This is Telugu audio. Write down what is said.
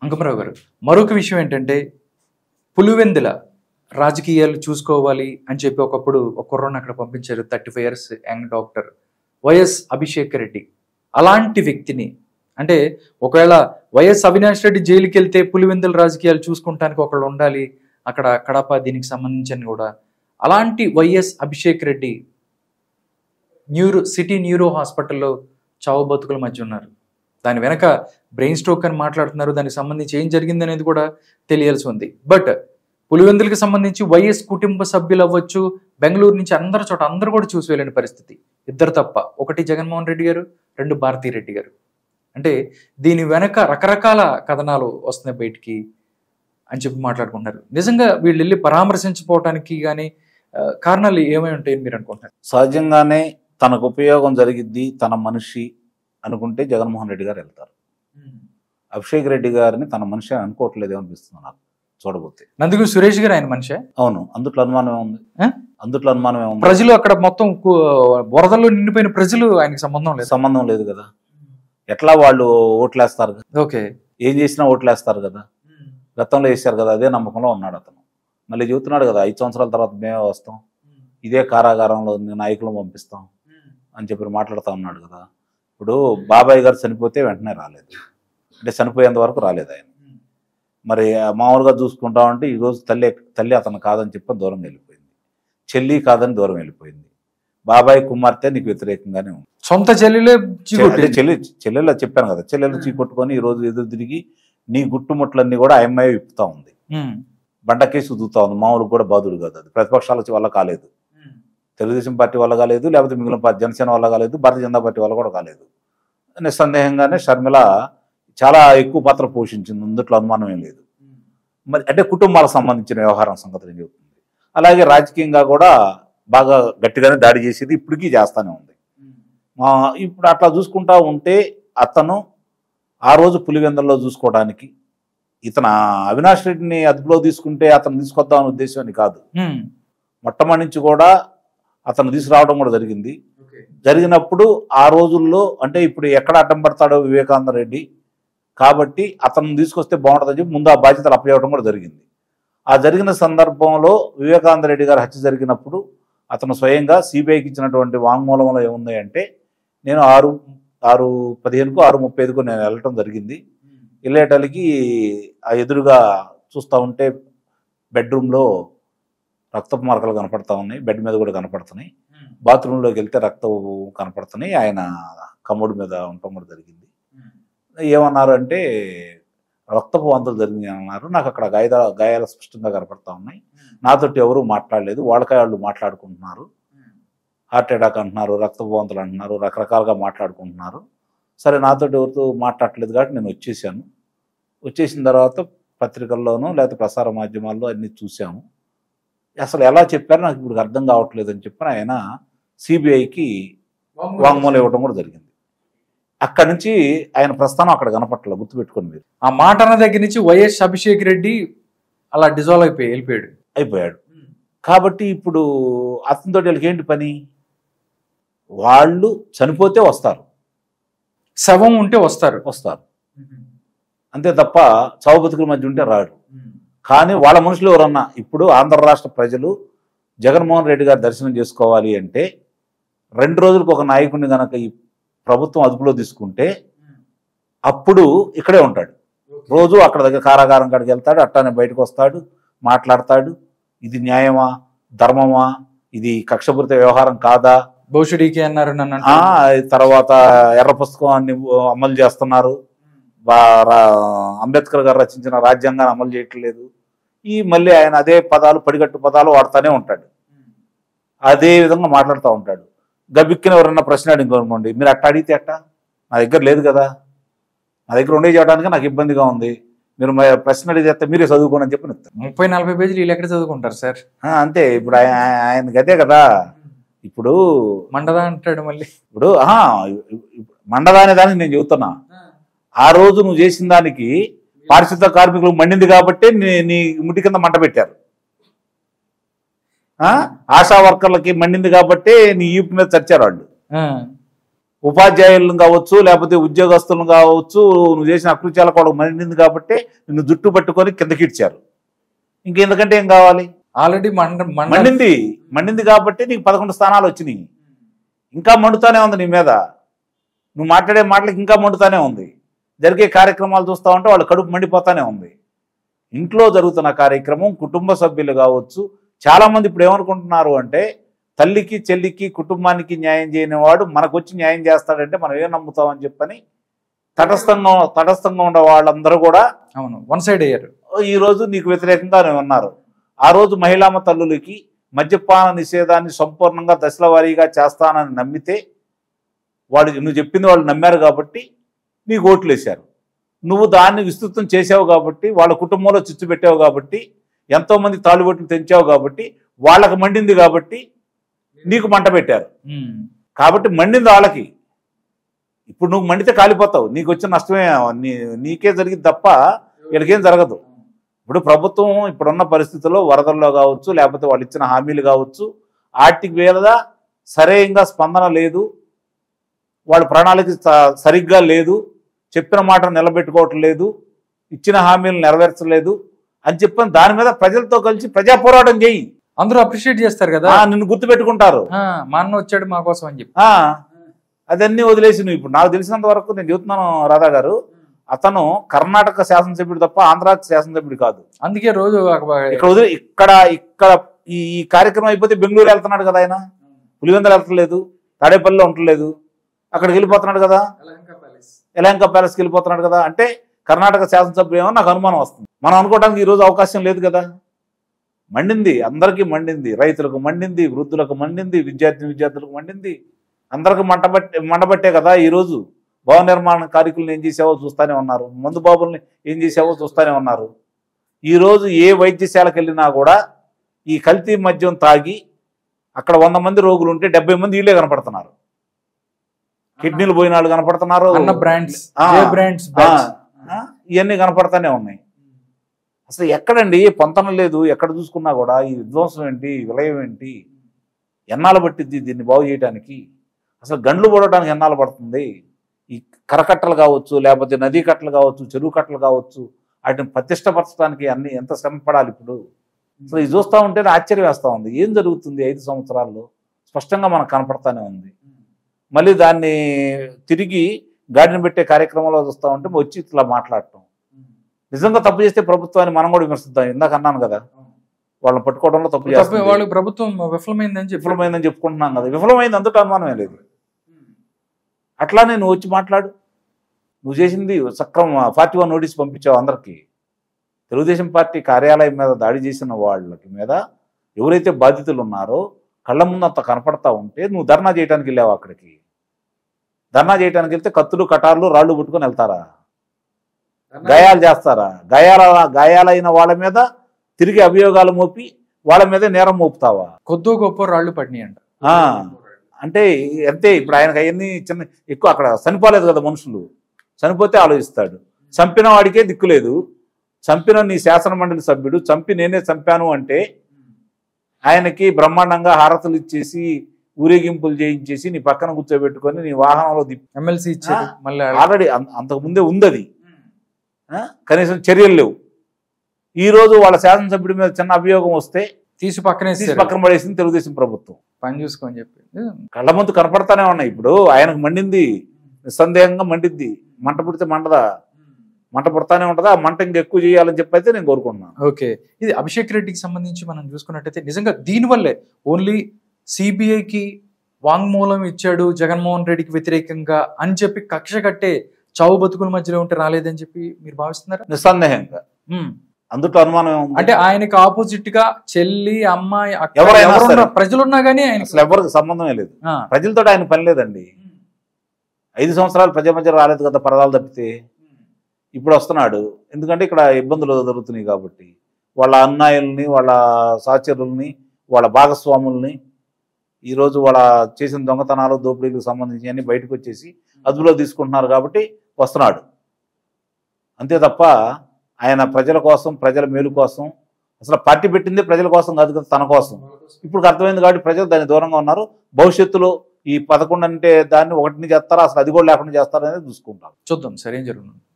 అంకమరావు గారు, మరొక విషయం ఏంటంటే పులివెందుల రాజకీయాలు చూసుకోవాలి అని చెప్పి ఒకప్పుడు ఒక కుర్రను అక్కడ పంపించారు, 35 years young doctor YS Abhishek Reddy. అలాంటి వ్యక్తిని అంటే ఒకవేళ వైఎస్ అవినాష్ రెడ్డి జైలుకి వెళ్తే పులివెందుల రాజకీయాలు చూసుకుంటానికి ఒకళ్ళు ఉండాలి అక్కడ కడప దీనికి సంబంధించిన కూడా. అలాంటి YS Abhishek Reddy city neuro హాస్పిటల్లో చావు బతుకుల మధ్య ఉన్నారు. దాని వెనక బ్రెయిన్ స్ట్రోక్ అని మాట్లాడుతున్నారు. దానికి సంబంధించి ఏం జరిగింది అనేది కూడా తెలియాల్సి ఉంది. బట్ పులివెందులకు సంబంధించి వైఎస్ కుటుంబ సభ్యులు అవ్వచ్చు, బెంగళూరు నుంచి అందరి చోట అందరూ కూడా చూసి వెళ్ళిన పరిస్థితి. ఇద్దరు తప్ప, ఒకటి జగన్మోహన్ రెడ్డి గారు, 2 భారతీ రెడ్డి గారు. అంటే దీని వెనక రకరకాల కథనాలు వస్తున్నాయి బయటికి అని చెప్పి మాట్లాడుకుంటున్నారు. నిజంగా వీళ్ళు వెళ్ళి పరామర్శించుకోవటానికి కానీ కారణాలు ఏమై ఉంటాయని మీరు అనుకుంటున్నారు? సహజంగానే తనకు ఉపయోగం జరిగిద్ది, తన మనిషి అనుకుంటే జగన్మోహన్ రెడ్డి గారు వెళ్తారు. అభిషేక్ రెడ్డి గారిని తన మనిషి అనుకోవట్లేదు అనిపిస్తుంది నాకు చూడబోతే. నందుకు సురేష్ గారు ఆయన మనిషి? అవును, అందుట్లో అనుమానం ఏముంది? అందుట్లో అనుమానం ఏముంది? ప్రజలు అక్కడ మొత్తం వరదల్లో నిండిపోయిన ప్రజలు ఆయనకి సంబంధం లేదు కదా. ఎట్లా వాళ్ళు ఓట్లేస్తారు? ఓకే, ఏం చేసినా ఓట్లేస్తారు కదా. గతంలో వేశారు కదా, అదే నమ్మకంలో ఉన్నాడు అతను. మళ్ళీ చెబుతున్నాడు కదా, 5 సంవత్సరాల తర్వాత మేమే వస్తాం, ఇదే కారాగారంలో నాయకులను పంపిస్తాం అని చెప్పి మాట్లాడుతూ ఉన్నాడు కదా. ఇప్పుడు బాబాయ్ గారు చనిపోతే వెంటనే రాలేదు, అంటే చనిపోయేంత వరకు రాలేదు ఆయన. మరి మామూలుగా చూసుకుంటామంటే ఈరోజు తల్లి అతను కాదని చెప్పి దూరం వెళ్ళిపోయింది, చెల్లి కాదని దూరం వెళ్ళిపోయింది, బాబాయ్ కుమార్తె నీకు వ్యతిరేకంగానే ఉంది. సొంత చెల్లెలే చెల్లెల్లో చెప్పాను కదా, చెల్లెలు చీకొట్టుకొని ఈరోజు ఎదురు తిరిగి నీ గుట్టుముట్లన్నీ కూడా అమ్మాయి విప్పుతా ఉంది, బండకేసి ఉదుకుతా ఉంది. మామూలు కూడా బాధుడు కాదు, అది ప్రతిపక్షాల వల్ల కాలేదు, తెలుగుదేశం పార్టీ వల్ల కాలేదు, లేకపోతే మిగిలిన జనసేన వల్ల కాలేదు, భారతీయ జనతా పార్టీ వల్ల కూడా కాలేదు. నిస్సందేహంగానే షర్మిల చాలా ఎక్కువ పాత్ర పోషించింది, అందుట్లో అనుమానం ఏం లేదు. మరి అంటే కుటుంబాలకు సంబంధించిన వ్యవహారం సంగతి నేను చెబుతుంది. అలాగే రాజకీయంగా కూడా బాగా గట్టిగానే దాడి చేసేది, ఇప్పటికీ చేస్తూనే ఉంది. ఇప్పుడు అట్లా చూసుకుంటా ఉంటే అతను ఆ రోజు పులివెందుల్లో చూసుకోవడానికి ఇతను అవినాష్ రెడ్డిని అదుపులో తీసుకుంటే అతను తీసుకొద్దామనే ఉద్దేశం అని కాదు. మొట్టమొదటి నుంచి కూడా అతను తీసుకురావడం కూడా జరిగింది. జరిగినప్పుడు ఆ రోజుల్లో అంటే ఇప్పుడు ఎక్కడ అడ్డం పడతాడో వివేకానంద రెడ్డి, కాబట్టి అతను తీసుకొస్తే బాగుంటుందని చెప్పి ముందు ఆ బాధ్యతలు అప్పచేయడం కూడా జరిగింది. ఆ జరిగిన సందర్భంలో వివేకానంద రెడ్డి గారు హత్య జరిగినప్పుడు అతను స్వయంగా సిబిఐకి ఇచ్చినటువంటి వాంగ్మూలంలో ఏముంది అంటే, నేను 6:15కు 6:35కు నేను వెళ్ళటం జరిగింది. వెళ్ళేటలకి ఆ ఎదురుగా చూస్తూ ఉంటే బెడ్రూమ్లో రక్తపు మార్కలు కనపడతా ఉన్నాయి, బెడ్ మీద కూడా కనపడుతున్నాయి, బాత్రూంలోకి వెళ్తే రక్తం కనపడుతున్నాయి, ఆయన కమోడ్ మీద ఉండటం కూడా జరిగింది. ఏమన్నారు అంటే రక్తపు వాంతులు జరిగినాయి అన్నారు. నాకు అక్కడ గాయాలు స్పష్టంగా కనపడతా ఉన్నాయి, నాతోటి ఎవరు మాట్లాడలేదు, వాళ్ళు మాట్లాడుకుంటున్నారు, హార్ట్ అటాక్ అంటున్నారు, రక్తపు వాంతులు అంటున్నారు, రకరకాలుగా మాట్లాడుకుంటున్నారు. సరే నాతోటి ఎవరితో మాట్లాడలేదు కాబట్టి నేను వచ్చేసాను. వచ్చేసిన తర్వాత పత్రికల్లోనూ లేకపోతే ప్రసార మాధ్యమాల్లో అన్నీ చూసాము, అసలు ఎలా చెప్పారో నాకు ఇప్పుడు అర్థం కావట్లేదు అని చెప్పి ఆయన సిబిఐకి వాంగ్మూలం ఇవ్వడం కూడా జరిగింది. అక్కడి నుంచి ఆయన ప్రస్థానం అక్కడ కనపట్ల, గుర్తుపెట్టుకోండి మీరు. ఆ మాట అన్న దగ్గర నుంచి వైఎస్ అభిషేక్ రెడ్డి అలా డిజాల్వ్ అయిపోయాడు. కాబట్టి ఇప్పుడు అతనితో వీళ్ళకి ఏంటి పని? వాళ్ళు చనిపోతే వస్తారు, శవం ఉంటే వస్తారు, అంతే తప్ప చావు బతుకుల మధ్య ఉంటే రాడు. కానీ వాళ్ళ మనుషులు ఎవరన్నా ఇప్పుడు ఆంధ్ర రాష్ట్ర ప్రజలు జగన్మోహన్ రెడ్డి గారు దర్శనం చేసుకోవాలి అంటే 2 రోజులకు ఒక నాయకుడిని కనుక ఈ ప్రభుత్వం అదుపులో తీసుకుంటే అప్పుడు ఇక్కడే ఉంటాడు, రోజు అక్కడ దగ్గర కారాగారం కాడికి వెళ్తాడు, అట్టానే బయటకు వస్తాడు, మాట్లాడతాడు. ఇది న్యాయమా, ధర్మమా, ఇది కక్షపూరిత వ్యవహారం కాదా, భవిష్యడికి అన్నారు తర్వాత ఎర్ర పుస్తకాన్ని అమలు చేస్తున్నారు, అంబేద్కర్ గారు రచించిన రాజ్యాంగాన్ని అమలు చేయట్లేదు, ఈ మళ్ళీ ఆయన అదే పదాలు పడిగట్టు పదాలు వాడుతూనే ఉంటాడు, అదే విధంగా మాట్లాడుతూ ఉంటాడు. గబిక్కిన ఎవరన్నా ప్రశ్న అడిగనుకోండి, మీరు అట్ట అడిగితే అట్ట, నా దగ్గర లేదు కదా, నా దగ్గర ఉండే చేయడానికి నాకు ఇబ్బందిగా ఉంది, మీరు ప్రశ్న అడిగితే మీరే చదువుకోండి అని చెప్పి 30-40 పేజీలు వీళ్ళు ఎక్కడ చదువుకుంటారు సార్? అంతే, ఇప్పుడు ఆయనకి అదే కదా. ఇప్పుడు మండదా అంటాడు మళ్ళీ. ఇప్పుడు మండదా అనే దానికి నేను చెబుతున్నా, ఆ రోజు నువ్వు చేసిన దానికి పారిశుద్ధ కార్మికులకు మండింది కాబట్టి నీ ముట్టి కింద మంట పెట్టారు, ఆశా వర్కర్లకి మండింది కాబట్టి నీ ఈపు మీద చచ్చారు వాళ్ళు. ఉపాధ్యాయులను కావచ్చు, లేకపోతే ఉద్యోగస్తులను కావచ్చు, నువ్వు చేసిన అకృత్యాల కూడా మండింది కాబట్టి నిన్ను జుట్టు పట్టుకొని కిందకి ఇచ్చారు. ఇంకెందుకంటే ఏం కావాలి? ఆల్రెడీ మండింది కాబట్టి నీకు 11 స్థానాలు వచ్చినాయి. ఇంకా మండుతానే ఉంది నీ మీద. నువ్వు మాట్లాడే మాటలకు ఇంకా మండుతానే ఉంది. జరిగే కార్యక్రమాలు చూస్తూ ఉంటే వాళ్ళు కడుపు మండిపోతానే ఉంది. ఇంట్లో జరుగుతున్న కార్యక్రమం కుటుంబ సభ్యులు కావచ్చు, చాలామంది ఇప్పుడు ఏమనుకుంటున్నారు అంటే తల్లికి చెల్లికి కుటుంబానికి న్యాయం చేయని వాడు మనకు వచ్చి న్యాయం చేస్తాడంటే మనం ఏం నమ్ముతామని చెప్పని తటస్థంగా ఉండే వాళ్ళందరూ కూడా అవును వన్ సైడ్ అయ్యారు. ఈరోజు నీకు వ్యతిరేకంగా ఉన్నారు. ఆ రోజు మహిళామ తల్లులకి మద్యపాన నిషేధాన్ని సంపూర్ణంగా దశల వారీగా చేస్తానని నమ్మితే నువ్వు చెప్పింది వాళ్ళు నమ్మారు కాబట్టి నీకు ఓట్లు వేశారు. నువ్వు దాన్ని విస్తృతం చేసావు కాబట్టి, వాళ్ళ కుటుంబంలో చిచ్చు పెట్టావు కాబట్టి, ఎంతోమంది తాళిబొట్టును తెంచావు కాబట్టి, వాళ్ళకి మండింది కాబట్టి నీకు మంట పెట్టారు. కాబట్టి మండింది వాళ్ళకి. ఇప్పుడు నువ్వు మండితే కాలిపోతావు. నీకు వచ్చిన నష్టమే నీకే జరిగింది తప్ప వీళ్ళకేం జరగదు. ఇప్పుడు ప్రభుత్వం ఇప్పుడున్న పరిస్థితుల్లో వరదల్లో కావచ్చు, లేకపోతే వాళ్ళు ఇచ్చిన హామీలు కావచ్చు, ఆర్థిక వేళ సరైన స్పందన లేదు, వాళ్ళ ప్రణాళిక సరిగ్గా లేదు, చెప్పిన మాట నిలబెట్టుకోవటం లేదు, ఇచ్చిన హామీలు నెరవేర్చలేదు అని చెప్పని దాని మీద ప్రజలతో కలిసి ప్రజా పోరాటం చేయి. అందరూ అప్రిషియేట్ చేస్తారు కదా, నిన్ను గుర్తుపెట్టుకుంటారు. మా అన్న వచ్చాడు మా కోసం అని చెప్పి అదన్నీ వదిలేసి నువ్వు ఇప్పుడు నాకు తెలిసినంత వరకు నేను చెబుతున్నాను రాధా గారు, అతను కర్ణాటక శాసనసభ్యుడు తప్ప ఆంధ్ర శాసనసభ్యుడు కాదు. అందుకే రోజు ఇక్కడ ఈ కార్యక్రమం అయిపోతే బెంగళూరు వెళ్తున్నాడు కదా ఆయన. పులివెందులు వెళ్తలేదు, తాడేపల్లిలో ఉండలేదు, అక్కడికి వెళ్ళిపోతున్నాడు కదా, యలహంక ప్యాలెస్కి వెళ్ళిపోతున్నాడు కదా. అంటే కర్ణాటక శాసనసభ్యులు ఏమో నాకు అనుమానం వస్తుంది. మనం అనుకోవడానికి ఈరోజు అవకాశం లేదు కదా. మండింది, అందరికీ మండింది, రైతులకు మండింది, వృద్ధులకు మండింది, విద్యార్థులకు మండింది, అందరికి మండబట్టే కదా ఈరోజు భవన నిర్మాణ కార్మికులను ఏం చేసావో చూస్తూనే ఉన్నారు, మందు బాబుల్ని ఏం చేసావో చూస్తూనే ఉన్నారు. ఈరోజు ఏ వైద్యశాలకు వెళ్ళినా కూడా ఈ కల్తీ మద్యం తాగి అక్కడ 100 మంది రోగులు ఉంటే 70 మంది వీళ్ళే కనపడుతున్నారు. కిడ్నీలు పోయిన వాళ్ళు కనపడుతున్నారు, ఇవన్నీ కనపడతానే ఉన్నాయి. అసలు ఎక్కడండి పొంతన లేదు. ఎక్కడ చూసుకున్నా కూడా ఈ విధ్వంసం ఏంటి, విలయం ఏంటి, ఎన్నాళ్ళు పట్టిద్ది దీన్ని బాగు చేయడానికి? అసలు గండ్లు పోవడానికి ఎన్నాళ్ళు పడుతుంది? ఈ కరకట్టలు కావచ్చు, లేకపోతే నదీ కట్టలు కావచ్చు, చెరువు కట్టలు కావచ్చు, వాటిని ప్రతిష్టపరచడానికి అన్ని ఎంత శ్రమ పడాలి ఇప్పుడు. అసలు ఇది చూస్తూ ఉంటే ఆశ్చర్యం వేస్తూ ఉంది. ఏం జరుగుతుంది 5 సంవత్సరాల్లో స్పష్టంగా మనకు కనపడతానే ఉంది. మళ్ళీ దాన్ని తిరిగి గాడిన పెట్టే కార్యక్రమంలో చూస్తూ ఉంటే వచ్చి ఇట్లా మాట్లాడటం. నిజంగా తప్పు చేస్తే ప్రభుత్వాన్ని మనం కూడా విమర్శిద్దాం. ఇందాక అన్నాను కదా, వాళ్ళని పట్టుకోవడంలో తప్పు చేస్తాం, వాళ్ళు ప్రభుత్వం విఫలమైందని చెప్పుకుంటున్నాం కదా. విఫలమైంది అందుకు అనుమానమే లేదు. అట్లానే నువ్వు వచ్చి మాట్లాడు. నువ్వు చేసింది సక్రమం. 41 నోటీస్ పంపించావు అందరికీ. తెలుగుదేశం పార్టీ కార్యాలయం మీద దాడి చేసిన వాళ్ళకి మీద ఎవరైతే బాధితులు ఉన్నారో కళ్ళ ముందు అంత కనపడతా ఉంటే నువ్వు ధర్నా చేయడానికి వెళ్ళావు. అక్కడికి ధర్నా చేయడానికి వెళ్తే కత్తులు కటార్లు రాళ్ళు పుట్టుకొని వెళ్తారా? గాయాలు చేస్తారా? గాయాలైన వాళ్ళ మీద తిరిగి అభియోగాలు మోపి వాళ్ళ మీద నేరం మోపుతావా? కొద్దో గొప్ప రాళ్ళు పడినాయి అంట. అంటే అంతే. ఇప్పుడు ఆయనకు అవన్నీ చిన్న ఎక్కువ అక్కడ చనిపోలేదు కదా మనుషులు. చనిపోతే ఆలోచిస్తాడు. చంపిన వాడికే దిక్కులేదు. చంపిన నీ శాసన మండలి సభ్యుడు చంపి నేనే చంపాను అంటే ఆయనకి బ్రహ్మాండంగా హారతులు ఇచ్చేసి ఊరేగింపులు చేయించేసి నీ పక్కన కూర్చోబెట్టుకొని నీ వాహనంలో ఎమ్మెల్సీ ఇచ్చారు. మళ్ళీ ఆల్రెడీ అంతకు ముందే ఉంది అది. కనీసం చర్యలు లేవు. ఈ రోజు వాళ్ళ శాసనసభ్యుడి మీద చిన్న అభియోగం వస్తే తీసి పక్కన పడేసింది తెలుగుదేశం ప్రభుత్వం. పని చూసుకొని చెప్పి కళ్ళ ముందు కనపడతానే ఉన్నాయి. ఇప్పుడు ఆయనకు మండింది, నిస్సందేహంగా మండిద్ది. మంట పుడితే మంటదా? మంట పుడతానే ఉంటుందా? ఆ మంట ఇంకా ఎక్కువ చేయాలని చెప్పి అయితే నేను కోరుకుంటున్నాను. ఓకే, ఇది అభిషేక్ రెడ్డికి సంబంధించి మనం చూసుకున్నట్టయితే నిజంగా దీనివల్లే ఓన్లీ సిబిఐకి వాంగ్మూలం ఇచ్చాడు జగన్మోహన్ రెడ్డికి వ్యతిరేకంగా అని చెప్పి కక్ష కట్టే చావు బతుకుల మధ్యలో ఉంటే రాలేదని చెప్పి మీరు భావిస్తున్నారా? నిస్సందేహంగా అందులో అనుమానం. అంటే ఆయనకి ఆపోజిట్ గా చెల్లి, అమ్మాయి, ఎవరైనా ప్రజలున్నా కానీ అసలు ఎవరికి సంబంధమే లేదు. ప్రజలతో ఆయన పని లేదండి. 5 సంవత్సరాలు ప్రజల మధ్య రాలేదు కదా పరదాలు తప్పితే. ఇప్పుడు వస్తున్నాడు ఎందుకంటే ఇక్కడ ఇబ్బందులు జరుగుతున్నాయి కాబట్టి. వాళ్ళ అన్నాయుల్ని, వాళ్ళ సహచరుల్ని, వాళ్ళ భాగస్వాముల్ని ఈరోజు వాళ్ళ చేసిన దొంగతనాలు, దోపిడీలకు సంబంధించి అన్ని బయటకు వచ్చేసి అదుపులో తీసుకుంటున్నారు కాబట్టి వస్తున్నాడు. అంతే తప్ప ఆయన ప్రజల కోసం, ప్రజల మేలు కోసం, అసలు పార్టీ పెట్టింది ప్రజల కోసం కాదు కదా, తన కోసం. ఇప్పుడు అర్థమైంది కాబట్టి ప్రజలు దాని దూరంగా ఉన్నారు. భవిష్యత్తులో ఈ 11 అంటే దాన్ని 1ని చేస్తారా, అసలు అది కూడా లేకుండా చేస్తారనేది చూసుకుంటాం. చూద్దాం సార్ ఏం జరుగుతుంది.